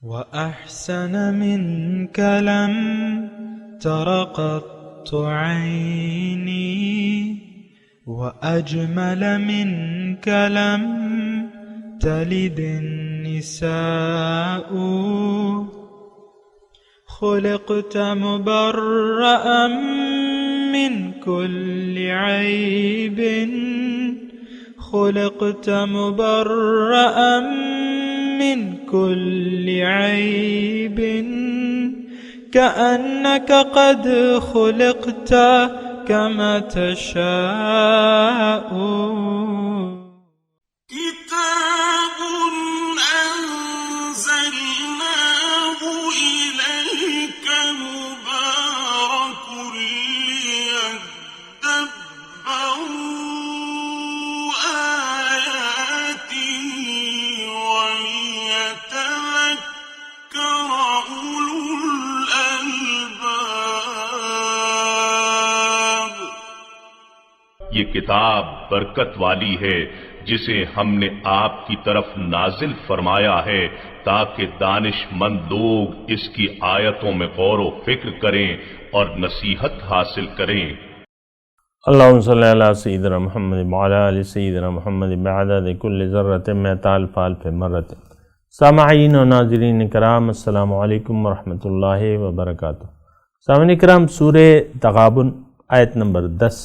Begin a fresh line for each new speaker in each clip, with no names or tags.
وأحسن منك لم تر قط عيني وأجمل منك لم تلد النساء خلقت مبرأ من كل عيب خلقت مبرأ من كل عيب كأنك قد خلقت كما تشاء
كتاب أنزلناه إليك مبارك ليدبروا آياته وليتذكر أولو الألباب۔
یہ کتاب برکت والی ہے جسے ہم نے آپ کی طرف نازل فرمایا ہے تاکہ دانش مند لوگ اس کی آیتوں میں غور و فکر کریں اور نصیحت حاصل کریں۔
اللہم صلی علی سیدنا محمد وعلی آل سیدنا محمد بعدد کل ذرۃ مئۃ الف الف مرۃ۔ سامعین و ناظرین کرام، السلام علیکم ورحمۃ اللہ وبرکاتہ۔ سامعین کرام، سورہ تغابن آیت نمبر 10۔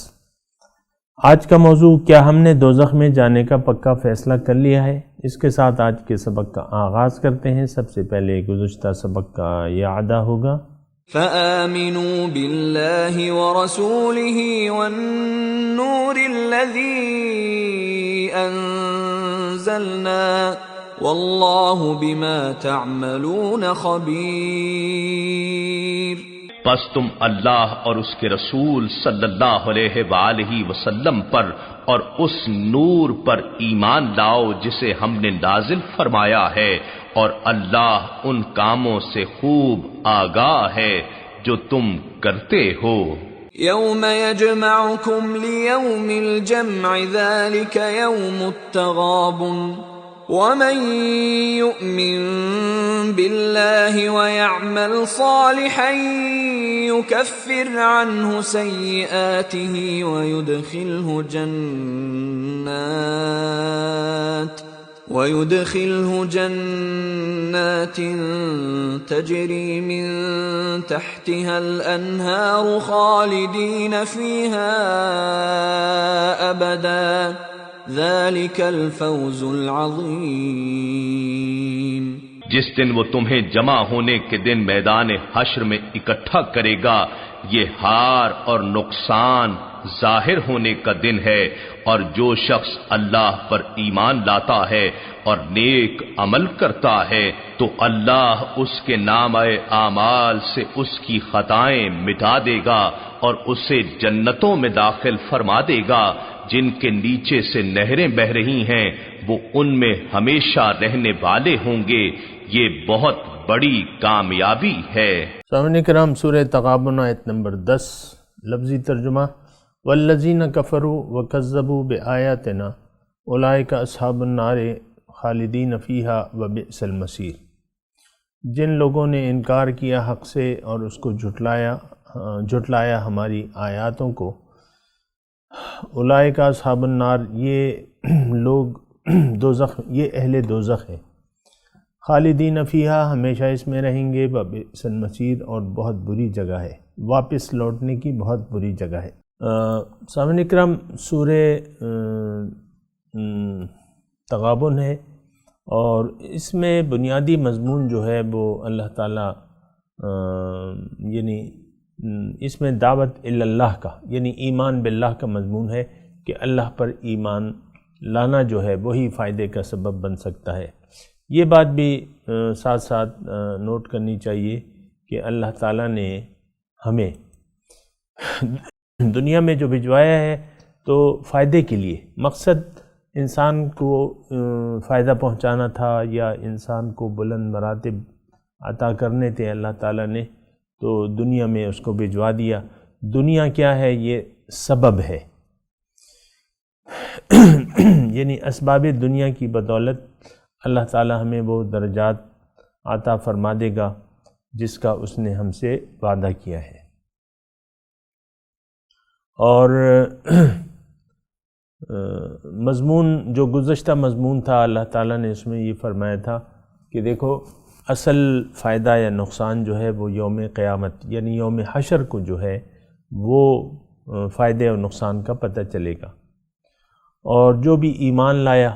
آج کا موضوع، کیا ہم نے دوزخ میں جانے کا پکا فیصلہ کر لیا ہے؟ اس کے ساتھ آج کے سبق کا آغاز کرتے ہیں۔ سب سے پہلے گزشتہ سبق کا اعادہ ہوگا۔
فآمنوا بالله ورسوله والنور الذي أنزلنا والله بما تعملون خبير۔
پس تم اللہ اور اس کے رسول صلی اللہ علیہ وآلہ وسلم پر اور اس نور پر ایمان لاؤ جسے ہم نے نازل فرمایا ہے، اور اللہ ان کاموں سے خوب آگاہ ہے جو تم کرتے ہو۔
يوم يجمعكم ليوم الجمع ذلك يوم التغابن ومن يؤمن بالله ويعمل صالحا يكفر عنه سيئاته ويدخله جنات تجري من تحتها الأنهار خالدين فيها أبدا ذلك الفوز العظیم۔
جس دن وہ تمہیں جمع ہونے کے دن میدان حشر میں اکٹھا کرے گا، یہ ہار اور نقصان ظاہر ہونے کا دن ہے، اور جو شخص اللہ پر ایمان لاتا ہے اور نیک عمل کرتا ہے تو اللہ اس کے نامہ اعمال سے اس کی خطائیں مٹا دے گا اور اسے جنتوں میں داخل فرما دے گا جن کے نیچے سے نہریں بہہ رہی ہیں، وہ ان میں ہمیشہ رہنے والے ہوں گے۔ یہ بہت بڑی کامیابی ہے۔
سامعین کرام، سورہ تغابن آیت نمبر 10، لفظی ترجمہ: والذین کفروا وکذبوا بآیاتنا اولئک اصحاب النار خالدین فیہا وبئس المصیر۔ جن لوگوں نے انکار کیا حق سے اور اس کو جھٹلایا ہماری آیاتوں کو، اولئک اصحاب النار، یہ لوگ دوزخ، یہ اہل دوزخ ہے، خالدین فیہا، ہمیشہ اس میں رہیں گے، وبئس المصیر، اور بہت بری جگہ ہے، واپس لوٹنے کی بہت بری جگہ ہے۔ سامعین اکرام، سورہ تغابن ہے، اور اس میں بنیادی مضمون جو ہے وہ اللہ تعالیٰ یعنی اس میں دعوت اللہ کا، یعنی ایمان باللہ کا مضمون ہے کہ اللہ پر ایمان لانا جو ہے وہی فائدے کا سبب بن سکتا ہے۔ یہ بات بھی ساتھ ساتھ نوٹ کرنی چاہیے کہ اللہ تعالیٰ نے ہمیں دنیا میں جو بھجوایا ہے تو فائدے کے لیے، مقصد انسان کو فائدہ پہنچانا تھا یا انسان کو بلند مراتب عطا کرنے تھے اللہ تعالیٰ نے، تو دنیا میں اس کو بھجوا دیا۔ دنیا کیا ہے؟ یہ سبب ہے، یعنی اسباب دنیا کی بدولت اللہ تعالیٰ ہمیں وہ درجات عطا فرما دے گا جس کا اس نے ہم سے وعدہ کیا ہے۔ اور مضمون جو گزشتہ مضمون تھا اللہ تعالیٰ نے اس میں یہ فرمایا تھا کہ دیکھو اصل فائدہ یا نقصان جو ہے وہ یوم قیامت یعنی یوم حشر کو جو ہے وہ فائدے اور نقصان کا پتہ چلے گا۔ اور جو بھی ایمان لایا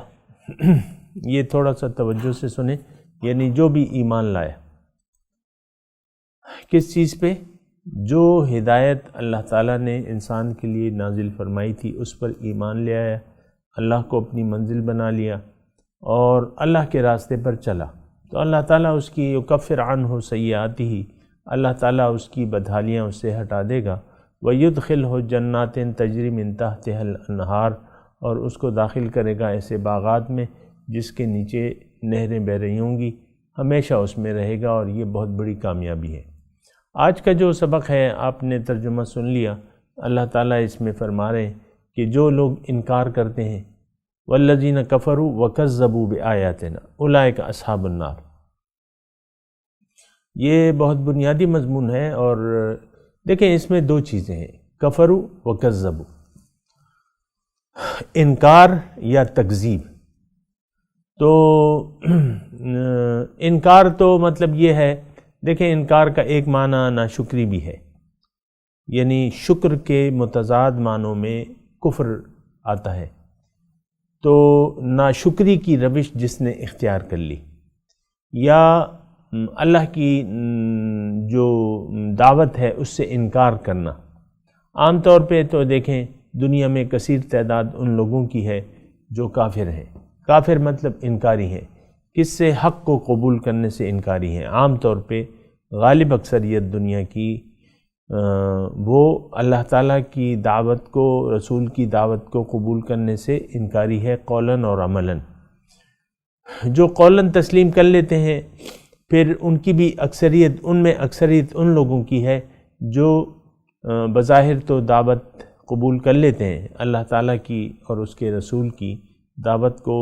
یہ تھوڑا سا توجہ سے سنیں، یعنی جو بھی ایمان لایا کس چیز پہ؟ جو ہدایت اللہ تعالیٰ نے انسان کے لیے نازل فرمائی تھی اس پر ایمان لے آیا، اللہ کو اپنی منزل بنا لیا اور اللہ کے راستے پر چلا، تو اللہ تعالیٰ اس کی یکفر عنہ سیئاتہ، اللہ تعالیٰ اس کی بدحالیاں اس سے ہٹا دے گا، وَيُدْخِلْهُ جَنَّاتٍ تَجْرِي مِن تَحْتِهَا الْأَنْهَارُ، اور اس کو داخل کرے گا ایسے باغات میں جس کے نیچے نہریں بہہ رہی ہوں گی، ہمیشہ اس میں رہے گا، اور یہ بہت بڑی کامیابی ہے۔ آج کا جو سبق ہے آپ نے ترجمہ سن لیا، اللہ تعالیٰ اس میں فرما رہے ہیں کہ جو لوگ انکار کرتے ہیں وَالَّذِينَ كَفَرُوا وَكَذَّبُوا بِآيَاتِنَا أُولَٰئِكَ أَصْحَابُ النَّارِ، یہ بہت بنیادی مضمون ہے۔ اور دیکھیں اس میں دو چیزیں ہیں، کفروا وکذبوا، انکار یا تکذیب۔ تو انکار تو مطلب یہ ہے، دیکھیں انکار کا ایک معنی ناشکری بھی ہے، یعنی شکر کے متضاد معنوں میں کفر آتا ہے، تو ناشکری کی روش جس نے اختیار کر لی، یا اللہ کی جو دعوت ہے اس سے انکار کرنا۔ عام طور پہ تو دیکھیں دنیا میں کثیر تعداد ان لوگوں کی ہے جو کافر ہیں، کافر مطلب انکاری ہیں، کس سے؟ حق کو قبول کرنے سے انکاری ہیں۔ عام طور پہ غالب اکثریت دنیا کی وہ اللہ تعالیٰ کی دعوت کو، رسول کی دعوت کو قبول کرنے سے انکاری ہے، قولاً اور عملاً۔ جو قولاً تسلیم کر لیتے ہیں پھر ان کی بھی اکثریت، ان میں اکثریت ان لوگوں کی ہے جو بظاہر تو دعوت قبول کر لیتے ہیں، اللہ تعالیٰ کی اور اس کے رسول کی دعوت کو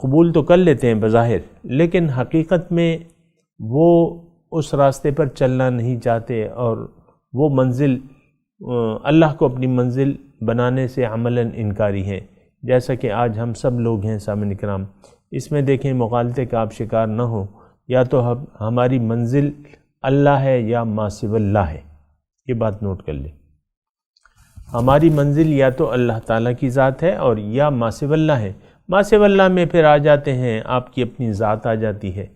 قبول تو کر لیتے ہیں بظاہر، لیکن حقیقت میں وہ اس راستے پر چلنا نہیں چاہتے، اور وہ منزل اللہ کو اپنی منزل بنانے سے عملاً انکاری ہیں۔ جیسا کہ آج ہم سب لوگ ہیں سامعین کرام، اس میں دیکھیں مغالطے کا آپ شکار نہ ہو، یا تو ہماری منزل اللہ ہے یا ما سوی اللہ ہے، یہ بات نوٹ کر لیں، ہماری منزل یا تو اللہ تعالیٰ کی ذات ہے اور یا ما سوی اللہ ہے۔ ما سوی اللہ میں پھر آ جاتے ہیں آپ کی اپنی ذات آ جاتی ہے،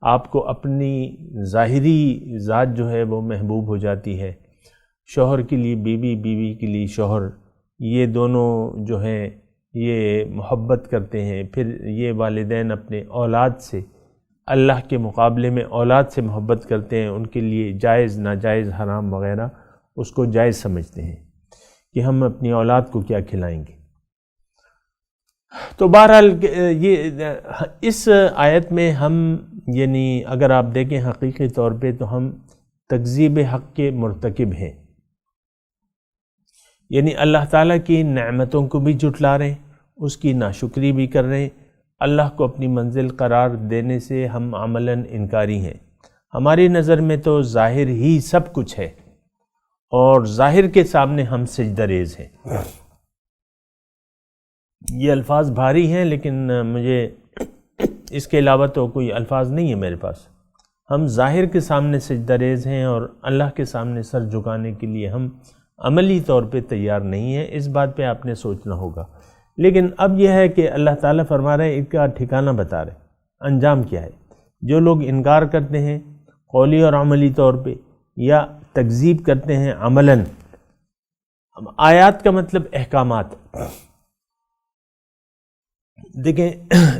آپ کو اپنی ظاہری ذات جو ہے وہ محبوب ہو جاتی ہے، شوہر کے لیے بیوی، بیوی کے لیے شوہر، یہ دونوں جو ہیں یہ محبت کرتے ہیں، پھر یہ والدین اپنے اولاد سے اللہ کے مقابلے میں اولاد سے محبت کرتے ہیں، ان کے لیے جائز ناجائز حرام وغیرہ اس کو جائز سمجھتے ہیں کہ ہم اپنی اولاد کو کیا کھلائیں گے۔ تو بہرحال یہ اس آیت میں ہم یعنی اگر آپ دیکھیں حقیقی طور پہ تو ہم تکذیب حق کے مرتکب ہیں، یعنی اللہ تعالیٰ کی نعمتوں کو بھی جھٹلا رہے ہیں، اس کی ناشکری بھی کر رہے ہیں، اللہ کو اپنی منزل قرار دینے سے ہم عملاً انکاری ہیں۔ ہماری نظر میں تو ظاہر ہی سب کچھ ہے، اور ظاہر کے سامنے ہم سجدہ ریز ہیں۔ یہ الفاظ بھاری ہیں لیکن مجھے اس کے علاوہ تو کوئی الفاظ نہیں ہے میرے پاس۔ ہم ظاہر کے سامنے سجدہ ریز ہیں اور اللہ کے سامنے سر جھکانے کے لیے ہم عملی طور پہ تیار نہیں ہیں، اس بات پہ آپ نے سوچنا ہوگا۔ لیکن اب یہ ہے کہ اللہ تعالیٰ فرما رہے ہیں، ان کا ٹھکانہ بتا رہے ہیں، انجام کیا ہے۔ جو لوگ انکار کرتے ہیں قولی اور عملی طور پہ، یا تکذیب کرتے ہیں عملاً، آیات کا مطلب احکامات، دیکھیں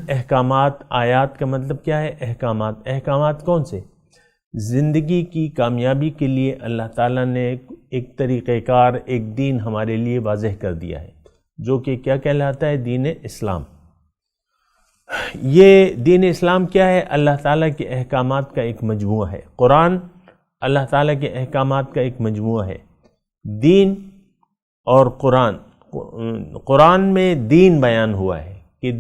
احکامات، آیات کا مطلب کیا ہے؟ احکامات۔ احکامات کون سے؟ زندگی کی کامیابی کے لیے اللہ تعالیٰ نے ایک طریقہ کار، ایک دین ہمارے لیے واضح کر دیا ہے، جو کہ کیا کہلاتا ہے؟ دین اسلام۔ یہ دین اسلام کیا ہے؟ اللہ تعالیٰ کے احکامات کا ایک مجموعہ ہے۔ قرآن اللہ تعالیٰ کے احکامات کا ایک مجموعہ ہے۔ دین اور قرآن میں دین بیان ہوا ہے کہ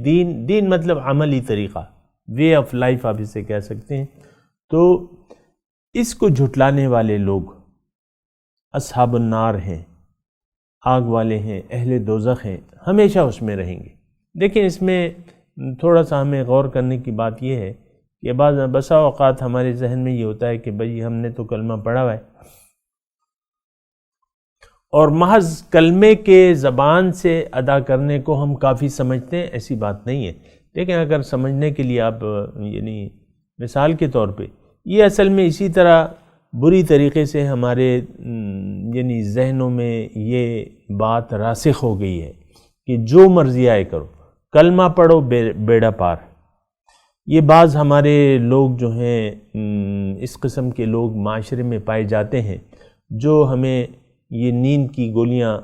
دین مطلب عملی طریقہ، وے آف لائف آپ اسے کہہ سکتے ہیں۔ تو اس کو جھٹلانے والے لوگ اصحاب النار ہیں، آگ والے ہیں، اہل دوزخ ہیں، ہمیشہ اس میں رہیں گے۔ دیکھیں اس میں تھوڑا سا ہمیں غور کرنے کی بات یہ ہے کہ بسا اوقات ہمارے ذہن میں یہ ہوتا ہے کہ بھئی ہم نے تو کلمہ پڑھا ہوا ہے اور محض کلمے کے زبان سے ادا کرنے کو ہم کافی سمجھتے ہیں، ایسی بات نہیں ہے۔ لیکن اگر سمجھنے کے لیے آپ یعنی مثال کے طور پہ یہ اصل میں اسی طرح بری طریقے سے ہمارے یعنی ذہنوں میں یہ بات راسخ ہو گئی ہے کہ جو مرضی آئے کرو، کلمہ پڑھو بیڑا پار۔ یہ بعض ہمارے لوگ جو ہیں اس قسم کے لوگ معاشرے میں پائے جاتے ہیں جو ہمیں یہ نیند کی گولیاں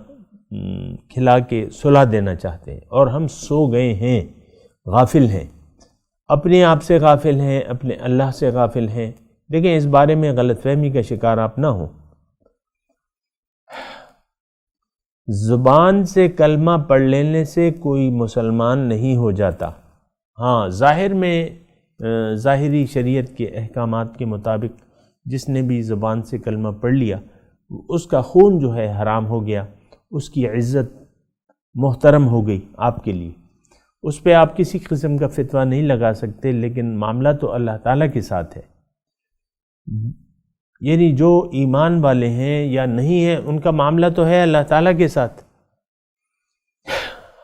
کھلا کے سلا دینا چاہتے ہیں، اور ہم سو گئے ہیں، غافل ہیں، اپنے آپ سے غافل ہیں، اپنے اللہ سے غافل ہیں۔ دیکھیں اس بارے میں غلط فہمی کا شکار آپ نہ ہوں۔ زبان سے کلمہ پڑھ لینے سے کوئی مسلمان نہیں ہو جاتا۔ ہاں ظاہر میں ظاہری شریعت کے احکامات کے مطابق جس نے بھی زبان سے کلمہ پڑھ لیا اس کا خون جو ہے حرام ہو گیا، اس کی عزت محترم ہو گئی آپ کے لیے، اس پہ آپ کسی قسم کا فتویٰ نہیں لگا سکتے، لیکن معاملہ تو اللہ تعالیٰ کے ساتھ ہے۔ یعنی جو ایمان والے ہیں یا نہیں ہیں ان کا معاملہ تو ہے اللہ تعالیٰ کے ساتھ،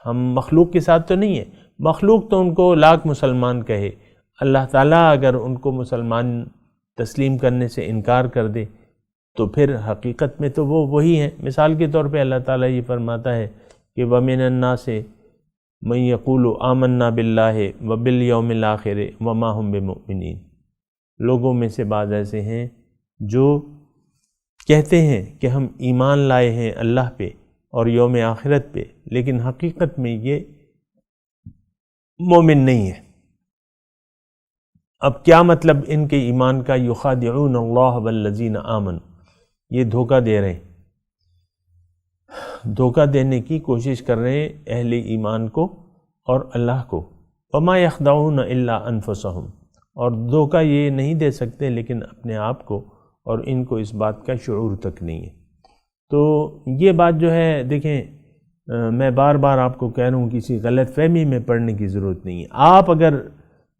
ہم مخلوق کے ساتھ تو نہیں ہے۔ مخلوق تو ان کو لاکھ مسلمان کہے، اللہ تعالیٰ اگر ان کو مسلمان تسلیم کرنے سے انکار کر دے تو پھر حقیقت میں تو وہ وہی ہیں۔ مثال کے طور پہ اللہ تعالیٰ یہ فرماتا ہے کہ وَمِنَ النَّاسِ مَن يَقُولُ آمَنَّا بِاللَّهِ وَبِالْيَوْمِ الْآخِرِ وَمَا هُمْ بِمُؤْمِنِينَ۔ لوگوں میں سے بعض ایسے ہیں جو کہتے ہیں کہ ہم ایمان لائے ہیں اللہ پہ اور یوم آخرت پہ، لیکن حقیقت میں یہ مومن نہیں ہے۔ اب کیا مطلب ان کے ایمان کا؟ یخادعون اللہ والذین آمنوا، یہ دھوکہ دے رہے ہیں، دھوکہ دینے کی کوشش کر رہے ہیں اہل ایمان کو اور اللہ کو۔ وما یخدعون الا انفسهم، اور دھوکہ یہ نہیں دے سکتے لیکن اپنے آپ کو، اور ان کو اس بات کا شعور تک نہیں ہے۔ تو یہ بات جو ہے دیکھیں میں بار بار آپ کو کہہ رہا ہوں کسی غلط فہمی میں پڑھنے کی ضرورت نہیں ہے۔ آپ اگر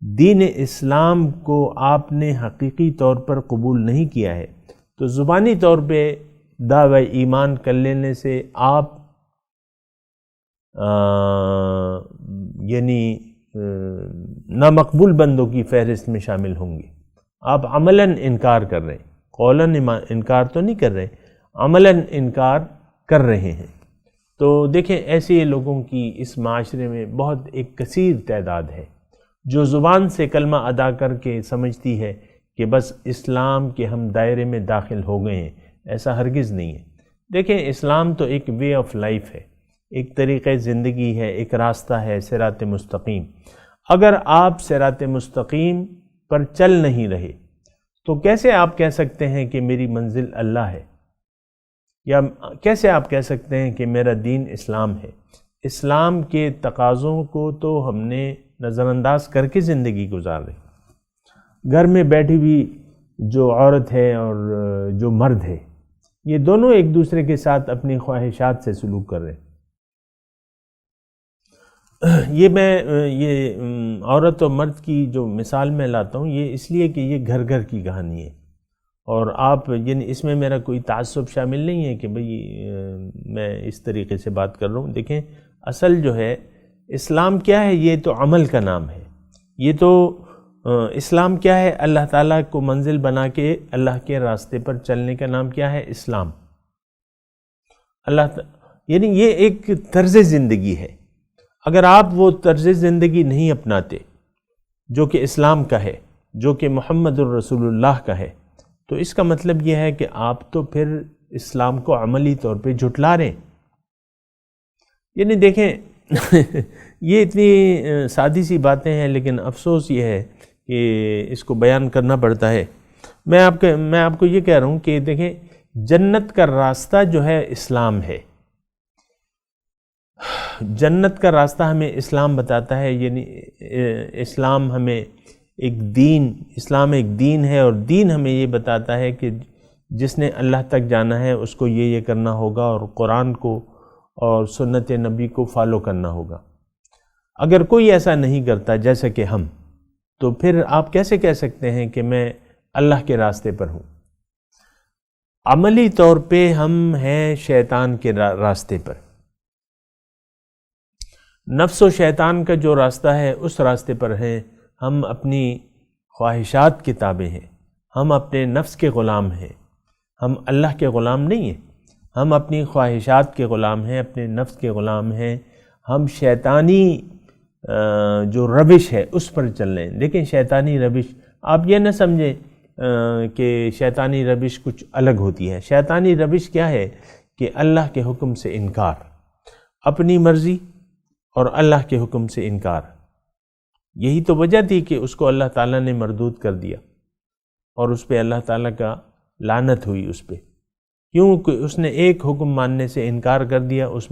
دین اسلام کو آپ نے حقیقی طور پر قبول نہیں کیا ہے تو زبانی طور پہ دعوی ایمان کر لینے سے آپ یعنی نامقبول بندوں کی فہرست میں شامل ہوں گے۔ آپ عملاً انکار کر رہے ہیں، قولاً انکار تو نہیں کر رہے، عملاً انکار کر رہے ہیں۔ تو دیکھیں ایسے لوگوں کی اس معاشرے میں بہت ایک کثیر تعداد ہے جو زبان سے کلمہ ادا کر کے سمجھتی ہے کہ بس اسلام کے ہم دائرے میں داخل ہو گئے ہیں۔ ایسا ہرگز نہیں ہے۔ دیکھیں اسلام تو ایک وے آف لائف ہے، ایک طریقہ زندگی ہے، ایک راستہ ہے، صراط مستقیم۔ اگر آپ صراط مستقیم پر چل نہیں رہے تو کیسے آپ کہہ سکتے ہیں کہ میری منزل اللہ ہے، یا کیسے آپ کہہ سکتے ہیں کہ میرا دین اسلام ہے؟ اسلام کے تقاضوں کو تو ہم نے نظر انداز کر کے زندگی گزار رہے۔ گھر میں بیٹھی ہوئی جو عورت ہے اور جو مرد ہے یہ دونوں ایک دوسرے کے ساتھ اپنی خواہشات سے سلوک کر رہے ہیں۔ یہ عورت اور مرد کی جو مثال میں لاتا ہوں یہ اس لیے کہ یہ گھر گھر کی کہانی ہے، اور آپ یعنی اس میں میرا کوئی تعصب شامل نہیں ہے کہ بھئی میں اس طریقے سے بات کر رہا ہوں۔ دیکھیں اصل جو ہے اسلام کیا ہے، یہ تو عمل کا نام ہے۔ یہ تو اسلام کیا ہے، اللہ تعالیٰ کو منزل بنا کے اللہ کے راستے پر چلنے کا نام کیا ہے، اسلام۔ یعنی یہ ایک طرز زندگی ہے۔ اگر آپ وہ طرز زندگی نہیں اپناتے جو کہ اسلام کا ہے، جو کہ محمد الرسول اللہ کا ہے، تو اس کا مطلب یہ ہے کہ آپ تو پھر اسلام کو عملی طور پہ جھٹلا رہے ہیں۔ یعنی دیکھیں یہ اتنی سادی سی باتیں ہیں لیکن افسوس یہ ہے کہ اس کو بیان کرنا پڑتا ہے۔ میں آپ کو یہ کہہ رہا ہوں کہ دیکھیں جنت کا راستہ جو ہے اسلام ہے۔ جنت کا راستہ ہمیں اسلام بتاتا ہے، یعنی اسلام ہمیں اسلام ایک دین ہے، اور دین ہمیں یہ بتاتا ہے کہ جس نے اللہ تک جانا ہے اس کو یہ کرنا ہوگا، اور قرآن کو اور سنت نبی کو فالو کرنا ہوگا۔ اگر کوئی ایسا نہیں کرتا جیسا کہ ہم، تو پھر آپ کیسے کہہ سکتے ہیں کہ میں اللہ کے راستے پر ہوں؟ عملی طور پہ ہم ہیں شیطان کے راستے پر۔ نفس و شیطان کا جو راستہ ہے اس راستے پر ہیں ہم، اپنی خواہشات کے تابع ہیں، ہم اپنے نفس کے غلام ہیں، ہم اللہ کے غلام نہیں ہیں، ہم اپنی خواہشات کے غلام ہیں، اپنے نفس کے غلام ہیں، ہم شیطانی جو روش ہے اس پر چل رہے ہیں۔ لیکن شیطانی روش آپ یہ نہ سمجھیں کہ شیطانی روش کچھ الگ ہوتی ہے۔ شیطانی روش کیا ہے کہ اللہ کے حکم سے انکار، اپنی مرضی اور اللہ کے حکم سے انکار۔ یہی تو وجہ تھی کہ اس کو اللہ تعالیٰ نے مردود کر دیا، اور اس پہ اللہ تعالیٰ کا لعنت ہوئی اس پہ، کیونکہ اس نے ایک حکم ماننے سے انکار کر دیا، اس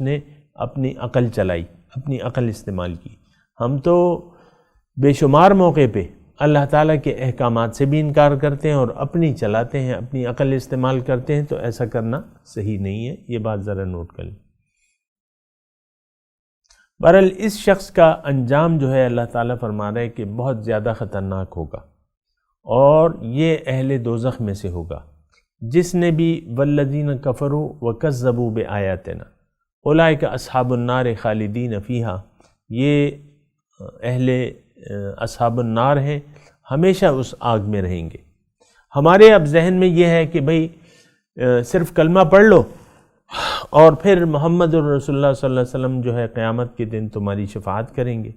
نے اپنی عقل چلائی، اپنی عقل استعمال کی۔ ہم تو بے شمار موقع پہ اللہ تعالیٰ کے احکامات سے بھی انکار کرتے ہیں اور اپنی چلاتے ہیں، اپنی عقل استعمال کرتے ہیں، تو ایسا کرنا صحیح نہیں ہے، یہ بات ذرا نوٹ کر لیں۔ بہرحال اس شخص کا انجام جو ہے اللہ تعالیٰ فرما رہا ہے کہ بہت زیادہ خطرناک ہوگا، اور یہ اہل دوزخ میں سے ہوگا، جس نے بھی والذین کفروا وکذبوا بآیاتنا اولئک اصحاب النار خالدین فیہا، یہ اہل اصحاب النار ہیں، ہمیشہ اس آگ میں رہیں گے۔ ہمارے اب ذہن میں یہ ہے کہ بھئی صرف کلمہ پڑھ لو اور پھر محمد الرسول اللہ صلی اللہ علیہ وسلم جو ہے قیامت کے دن تمہاری شفاعت کریں گے،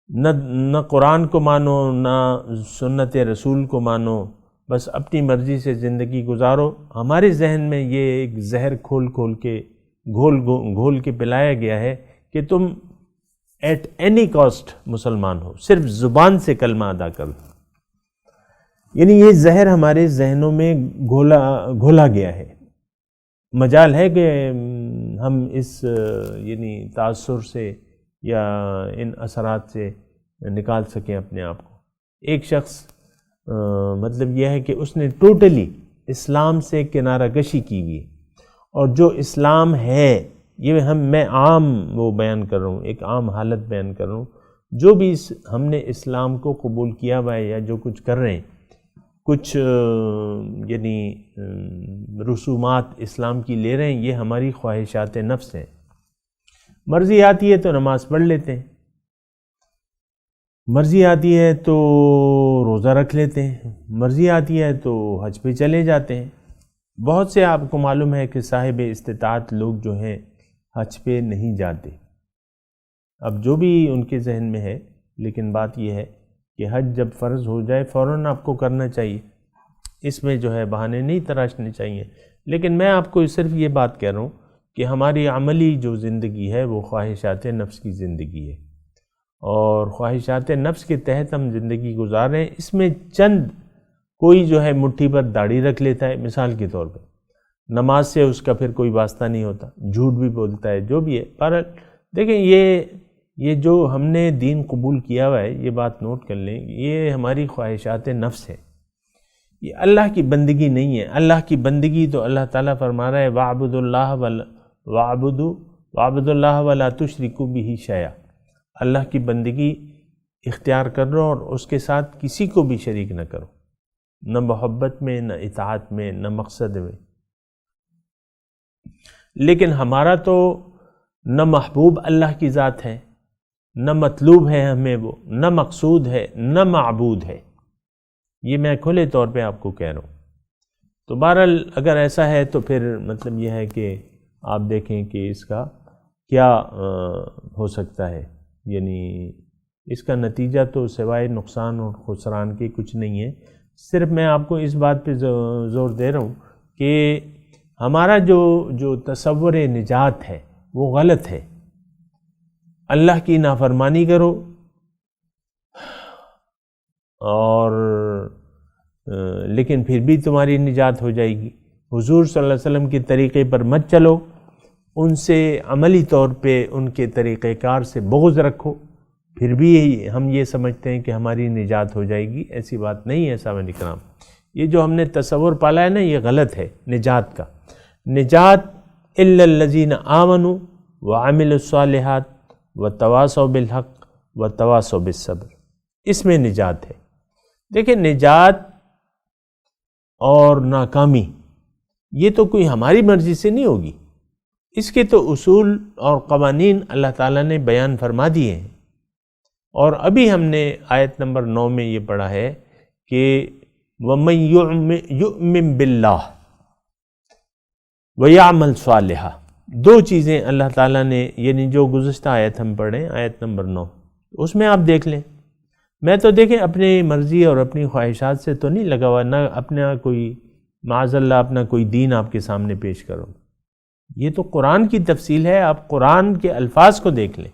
نہ قرآن کو مانو نہ سنت رسول کو مانو، بس اپنی مرضی سے زندگی گزارو۔ ہمارے ذہن میں یہ ایک زہر گھول کے پلایا گیا ہے کہ تم ایٹ اینی کاسٹ مسلمان ہو، صرف زبان سے کلمہ ادا کرو۔ یعنی یہ زہر ہمارے ذہنوں میں گھولا گیا ہے۔ مجال ہے کہ ہم اس یعنی تاثر سے یا ان اثرات سے نکال سکیں اپنے آپ کو۔ ایک شخص مطلب یہ ہے کہ اس نے ٹوٹلی اسلام سے کنارہ کشی کی ہوئی ہے، اور جو اسلام ہے یہ میں عام وہ بیان کر رہا ہوں، ایک عام حالت بیان کر رہا ہوں، جو بھی ہم نے اسلام کو قبول کیا ہوا ہے یا جو کچھ کر رہے ہیں، کچھ یعنی رسومات اسلام کی لے رہے ہیں، یہ ہماری خواہشات نفس ہیں۔ مرضی آتی ہے تو نماز پڑھ لیتے ہیں، مرضی آتی ہے تو روزہ رکھ لیتے ہیں، مرضی آتی ہے تو حج پہ چلے جاتے ہیں۔ بہت سے آپ کو معلوم ہے کہ صاحب استطاعت لوگ جو ہیں حج پہ نہیں جاتے، اب جو بھی ان کے ذہن میں ہے، لیکن بات یہ ہے کہ حج جب فرض ہو جائے فوراً آپ کو کرنا چاہیے، اس میں جو ہے بہانے نہیں تراشنے چاہیے۔ لیکن میں آپ کو صرف یہ بات کہہ رہا ہوں کہ ہماری عملی جو زندگی ہے وہ خواہشات نفس کی زندگی ہے، اور خواہشات نفس کے تحت ہم زندگی گزار رہے ہیں۔ اس میں چند کوئی جو ہے مٹھی پر داڑھی رکھ لیتا ہے مثال کے طور پہ، نماز سے اس کا پھر کوئی واسطہ نہیں ہوتا، جھوٹ بھی بولتا ہے، جو بھی ہے۔ پر دیکھیں یہ جو ہم نے دین قبول کیا ہوا ہے، یہ بات نوٹ کر لیں، یہ ہماری خواہشات نفس ہے، یہ اللہ کی بندگی نہیں ہے۔ اللہ کی بندگی تو اللہ تعالیٰ فرما رہا ہے وَاعْبُدُوا اللَّهَ وَلَا تُشْرِكُوا بِهِ شَيْئًا، اللہ کی بندگی اختیار کرو اور اس کے ساتھ کسی کو بھی شریک نہ کرو، نہ محبت میں، نہ اطاعت میں، نہ مقصد میں۔ لیکن ہمارا تو نہ محبوب اللہ کی ذات ہے، نہ مطلوب ہے ہمیں وہ، نہ مقصود ہے، نہ معبود ہے، یہ میں کھلے طور پہ آپ کو کہہ رہا ہوں۔ تو بہرحال اگر ایسا ہے تو پھر مطلب یہ ہے کہ آپ دیکھیں کہ اس کا کیا ہو سکتا ہے، یعنی اس کا نتیجہ تو سوائے نقصان اور خسران کے کچھ نہیں ہے۔ صرف میں آپ کو اس بات پہ زور دے رہا ہوں کہ ہمارا جو تصور نجات ہے وہ غلط ہے۔ اللہ کی نافرمانی کرو اور لیکن پھر بھی تمہاری نجات ہو جائے گی۔ حضور صلی اللہ علیہ وسلم کے طریقے پر مت چلو، ان سے عملی طور پہ ان کے طریقہ کار سے بغض رکھو، پھر بھی ہم یہ سمجھتے ہیں کہ ہماری نجات ہو جائے گی، ایسی بات نہیں ہے سامعین کرام۔ یہ جو ہم نے تصور پالا ہے نا، یہ غلط ہے نجات کا۔ نجات الا الذین آمنوا وعملوا الصالحات وتواصوا بالحق وتواصوا بالصبر، اس میں نجات ہے۔ دیکھیں، نجات اور ناکامی یہ تو کوئی ہماری مرضی سے نہیں ہوگی، اس کے تو اصول اور قوانین اللہ تعالیٰ نے بیان فرما دیے ہیں۔ اور ابھی ہم نے آیت نمبر 9 میں یہ پڑھا ہے کہ وَمَن يُؤْمِن بِاللَّهِ وَيَعْمَلْ صَالِحًا، دو چیزیں اللہ تعالیٰ نے، یعنی جو گزشتہ آیت ہم پڑھیں آیت نمبر 9، اس میں آپ دیکھ لیں۔ میں تو دیکھیں اپنی مرضی اور اپنی خواہشات سے تو نہیں لگا ہوا، نہ اپنا کوئی معاذ اللہ اپنا کوئی دین آپ کے سامنے پیش کروں، یہ تو قرآن کی تفصیل ہے۔ آپ قرآن کے الفاظ کو دیکھ لیں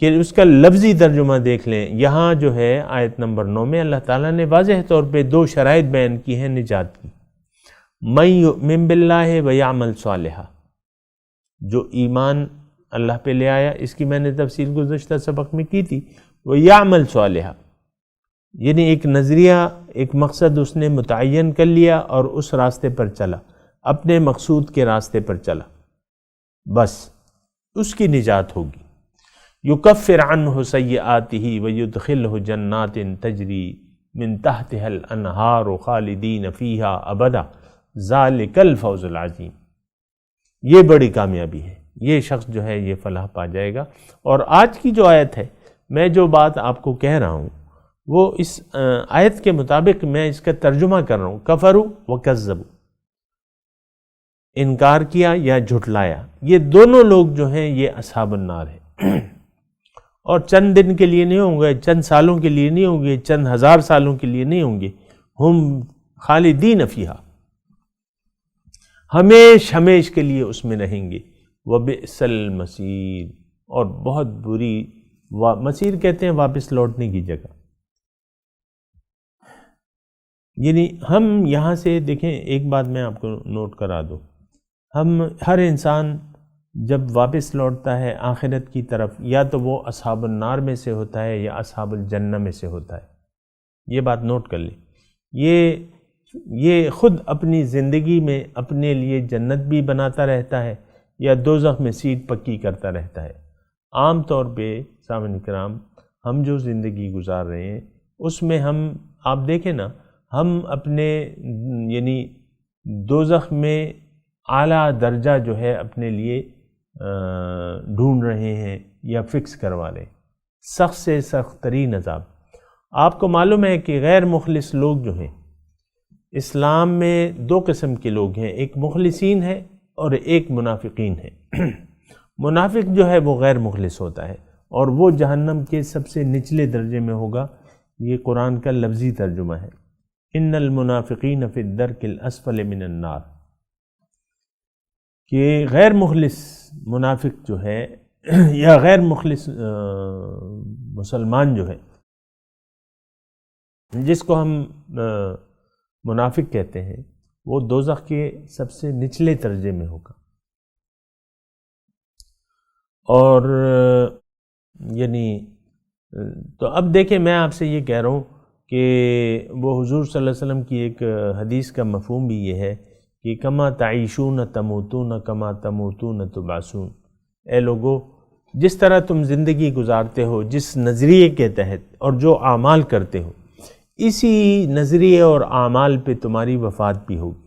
کہ اس کا لفظی ترجمہ دیکھ لیں۔ یہاں جو ہے آیت نمبر 9 میں اللہ تعالیٰ نے واضح طور پہ دو شرائط بیان کی ہیں نجات کی۔ من یؤمن باللہ ویعمل صالحا، جو ایمان اللہ پہ لے آیا، اس کی میں نے تفصیل گزشتہ سبق میں کی تھی۔ ویعمل صالحا یعنی ایک نظریہ، ایک مقصد اس نے متعین کر لیا اور اس راستے پر چلا، اپنے مقصود کے راستے پر چلا، بس اس کی نجات ہوگی۔ یکفر عنہ سیئاتہ ویدخلہ جنات تجری من تحتها الانہار خالدین فیہا ابدا ذالک الفوز العظیم، یہ بڑی کامیابی ہے، یہ شخص جو ہے یہ فلاح پا جائے گا۔ اور آج کی جو آیت ہے، میں جو بات آپ کو کہہ رہا ہوں وہ اس آیت کے مطابق میں اس کا ترجمہ کر رہا ہوں۔ کفروا وکذبوا، انکار کیا یا جھٹلایا، یہ دونوں لوگ جو ہیں یہ اصحاب النار ہیں، اور چند دن کے لیے نہیں ہوں گے، چند سالوں کے لیے نہیں ہوں گے، چند ہزار سالوں کے لیے نہیں ہوں گے، ہم خالدین فیہا، ہمیش ہمیش کے لیے اس میں رہیں گے۔ وبئس المصیر، اور بہت بری، مصیر کہتے ہیں واپس لوٹنے کی جگہ۔ یعنی ہم یہاں سے دیکھیں، ایک بات میں آپ کو نوٹ کرا دوں، ہم ہر انسان جب واپس لوٹتا ہے آخرت کی طرف، یا تو وہ اصحاب النار میں سے ہوتا ہے یا اصحاب الجنہ میں سے ہوتا ہے، یہ بات نوٹ کر لیں۔ یہ خود اپنی زندگی میں اپنے لیے جنت بھی بناتا رہتا ہے یا دوزخ میں سیٹ پکی کرتا رہتا ہے۔ عام طور پہ سامعین کرام، ہم جو زندگی گزار رہے ہیں اس میں ہم، آپ دیکھیں نا، ہم اپنے یعنی دوزخ میں اعلیٰ درجہ جو ہے اپنے لیے ڈھونڈ رہے ہیں یا فکس کروا رہے ہیں، سخت سے سخت ترین عذاب۔ آپ کو معلوم ہے کہ غیر مخلص لوگ جو ہیں اسلام میں دو قسم کے لوگ ہیں، ایک مخلصین ہے اور ایک منافقین ہے۔ منافق جو ہے وہ غیر مخلص ہوتا ہے اور وہ جہنم کے سب سے نچلے درجے میں ہوگا، یہ قرآن کا لفظی ترجمہ ہے۔ ان المنافقین فی الدرک الاسفل من النار، کہ غیر مخلص منافق جو ہے یا غیر مخلص مسلمان جو ہے، جس کو ہم منافق کہتے ہیں، وہ دوزخ کے سب سے نچلے درجے میں ہوگا۔ اور یعنی تو اب دیکھیں، میں آپ سے یہ کہہ رہا ہوں کہ وہ حضور صلی اللہ علیہ وسلم کی ایک حدیث کا مفہوم بھی یہ ہے کہ کما تعیشون تموتون کما تموتون تبعثون، اے لوگو، جس طرح تم زندگی گزارتے ہو جس نظریے کے تحت اور جو اعمال کرتے ہو، اسی نظریے اور اعمال پہ تمہاری وفات بھی ہوگی۔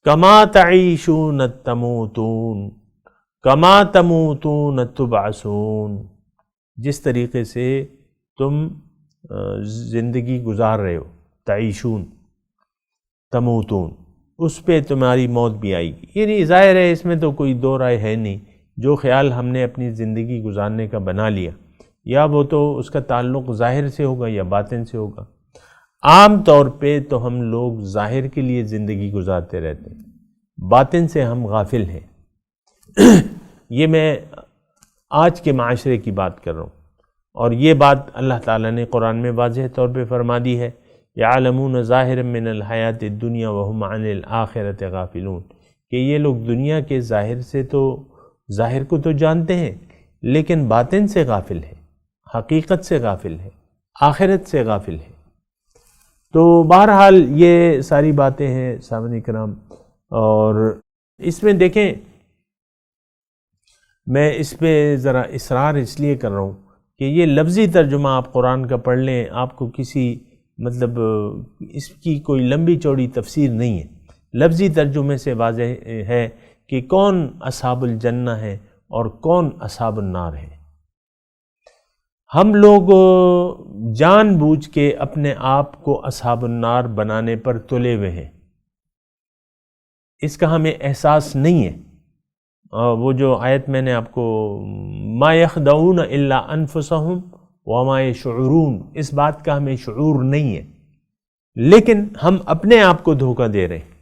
کما تعیشون تموتون کما تموتون تبعثون، جس طریقے سے تم زندگی گزار رہے ہو، تعیشون تموتون، اس پہ تمہاری موت بھی آئے گی۔ یعنی ظاہر ہے اس میں تو کوئی دو رائے ہے نہیں، جو خیال ہم نے اپنی زندگی گزارنے کا بنا لیا، یا وہ تو اس کا تعلق ظاہر سے ہوگا یا باطن سے ہوگا۔ عام طور پہ تو ہم لوگ ظاہر کے لیے زندگی گزارتے رہتے ہیں، باطن سے ہم غافل ہیں۔ یہ میں آج کے معاشرے کی بات کر رہا ہوں، اور یہ بات اللہ تعالیٰ نے قرآن میں واضح طور پہ فرما دی ہے، یعلمون ظاہرا من الحیات الدنیا وہم عن الآخرۃ غافلون، کہ یہ لوگ دنیا کے ظاہر کو تو جانتے ہیں لیکن باطن سے غافل ہیں، حقیقت سے غافل ہیں، آخرت سے غافل ہیں۔ تو بہرحال یہ ساری باتیں ہیں سامعین کرام، اور اس میں دیکھیں میں اس پہ ذرا اصرار اس لیے کر رہا ہوں کہ یہ لفظی ترجمہ آپ قرآن کا پڑھ لیں، آپ کو کسی مطلب اس کی کوئی لمبی چوڑی تفسیر نہیں ہے، لفظی ترجمے سے واضح ہے کہ کون اصحاب الجنہ ہے اور کون اصحاب النار ہے۔ ہم لوگ جان بوجھ کے اپنے آپ کو اصحاب النار بنانے پر تلے ہوئے ہیں، اس کا ہمیں احساس نہیں ہے۔ وہ جو آیت میں نے آپ کو ما یخدعون الا انفسهم وما یشعرون، اس بات کا ہمیں شعور نہیں ہے، لیکن ہم اپنے آپ کو دھوکہ دے رہے ہیں۔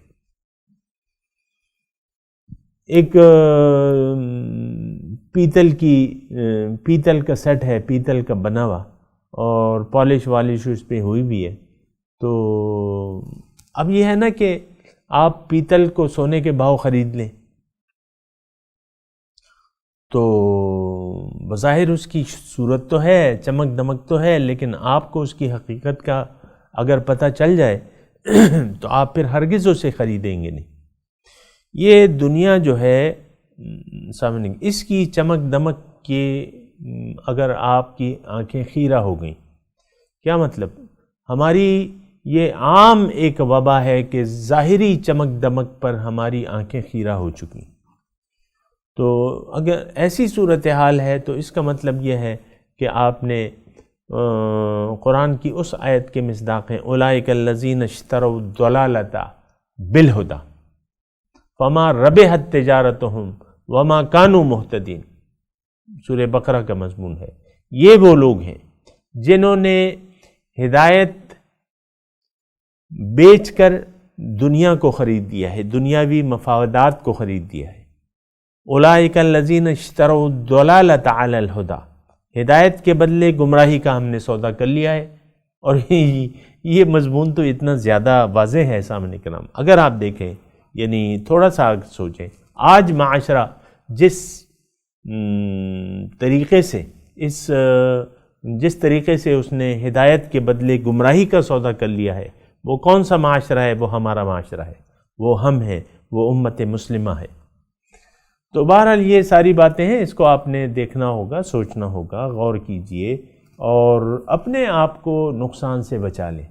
ایک پیتل کا سیٹ ہے، پیتل کا بنا ہوا، اور پالش والش اس پہ ہوئی بھی ہے۔ تو اب یہ ہے نا کہ آپ پیتل کو سونے کے بھاؤ خرید لیں تو بظاہر اس کی صورت تو ہے، چمک دمک تو ہے، لیکن آپ کو اس کی حقیقت کا اگر پتہ چل جائے تو آپ پھر ہرگز اسے خریدیں گے نہیں۔ یہ دنیا جو ہے سامنے، اس کی چمک دمک کے اگر آپ کی آنکھیں خیرہ ہو گئیں، کیا مطلب؟ ہماری یہ عام ایک وبا ہے کہ ظاہری چمک دمک پر ہماری آنکھیں خیرہ ہو چکی۔ تو اگر ایسی صورتحال ہے تو اس کا مطلب یہ ہے کہ آپ نے قرآن کی اس آیت کے مصداق ہیں اولئک الذین اشتروا الضلالۃ بالہدی فما ربحت تجارتہم وما کانوا مہتدین، سورہ بقرہ کا مضمون ہے۔ یہ وہ لوگ ہیں جنہوں نے ہدایت بیچ کر دنیا کو خرید دیا ہے، دنیاوی مفادات کو خرید دیا ہے۔ اولئک الذین اشتروا الضلالۃ علی الہدی، ہدایت کے بدلے گمراہی کا ہم نے سودا کر لیا ہے۔ اور یہ مضمون تو اتنا زیادہ واضح ہے سامنے کرام، اگر آپ دیکھیں یعنی تھوڑا سا سوچیں، آج معاشرہ جس طریقے سے اس نے ہدایت کے بدلے گمراہی کا سودا کر لیا ہے، وہ کون سا معاشرہ ہے؟ وہ ہمارا معاشرہ ہے، وہ ہم ہیں، وہ امت مسلمہ ہے۔ تو بہرحال یہ ساری باتیں ہیں، اس کو آپ نے دیکھنا ہوگا، سوچنا ہوگا، غور کیجئے اور اپنے آپ کو نقصان سے بچا لیں۔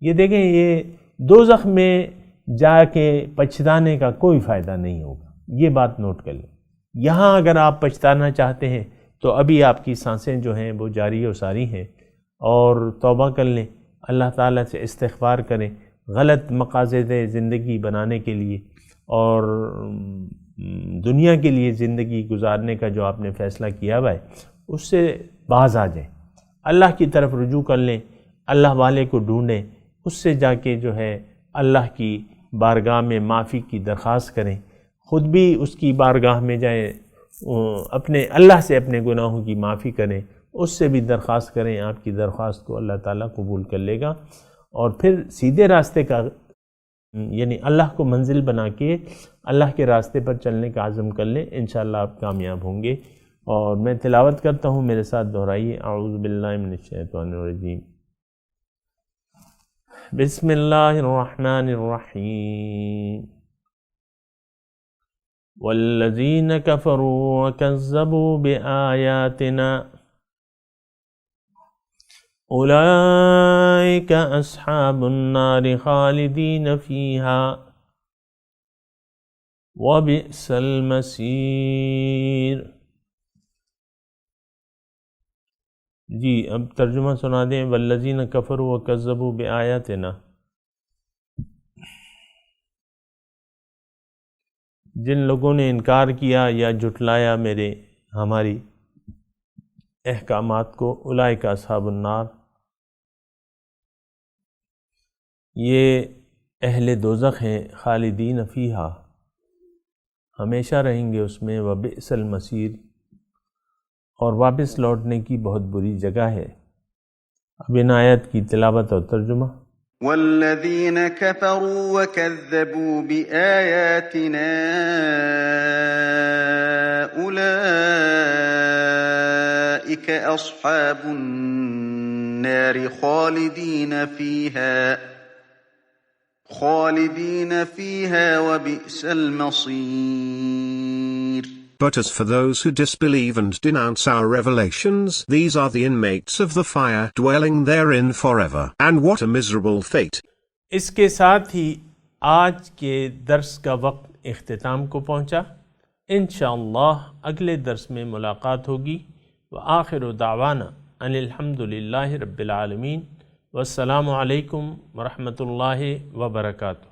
یہ دیکھیں، یہ دوزخ میں جا کے پچھتانے کا کوئی فائدہ نہیں ہوگا، یہ بات نوٹ کر لیں۔ یہاں اگر آپ پچھتانا چاہتے ہیں تو ابھی آپ کی سانسیں جو ہیں وہ جاری و ساری ہیں، اور توبہ کر لیں، اللہ تعالیٰ سے استغفار کریں غلط مقاصد زندگی بنانے کے لیے، اور دنیا کے لیے زندگی گزارنے کا جو آپ نے فیصلہ کیا ہوا ہے اس سے باز آ جائیں، اللہ کی طرف رجوع کر لیں، اللہ والے کو ڈھونڈیں، اس سے جا کے جو ہے اللہ کی بارگاہ میں معافی کی درخواست کریں، خود بھی اس کی بارگاہ میں جائیں، اپنے اللہ سے اپنے گناہوں کی معافی کریں، اس سے بھی درخواست کریں، آپ کی درخواست کو اللہ تعالیٰ قبول کر لے گا، اور پھر سیدھے راستے کا یعنی اللہ کو منزل بنا کے اللہ کے راستے پر چلنے کا عزم کر لیں، انشاءاللہ آپ کامیاب ہوں گے۔ اور میں تلاوت کرتا ہوں، میرے ساتھ دہرائیے، اعوذ باللہ من الشیطان الرجیم، بسم اللہ الرحمن الرحیم، والذین کفروا وکذبوا بآیاتنا اولئک اصحاب النار خالدین فیہا وبئس المصیر۔ جی اب ترجمہ سنا دیں، والذین کفروا وکذبوا بآیاتنا، جن لوگوں نے انکار کیا یا جھٹلایا ہماری احکامات کو، اولئک اصحاب النار، یہ اہل دوزخ ہیں، خالدین فیہا، ہمیشہ رہیں گے اس میں، وبئس المصیر، اور واپس لوٹنے کی بہت بری جگہ ہے۔ اب ان آیت کی تلاوت اور ترجمہ۔
والذين كفروا وكذبوا بآياتنا أولئك أصحاب النار خالدين فيها وبئس المصير.
But as for those who disbelieve and denounce our revelations, these are the inmates of the fire, dwelling therein forever. And what a miserable fate!
اس کے ساتھ ہی آج کے درس کا وقت اختتام کو پہنچا. انشاءاللہ اگلے درس میں ملاقات ہوگی. وآخر دعوانا ان الحمدللہ رب العالمین. والسلام علیکم ورحمۃ اللہ وبرکاتہ.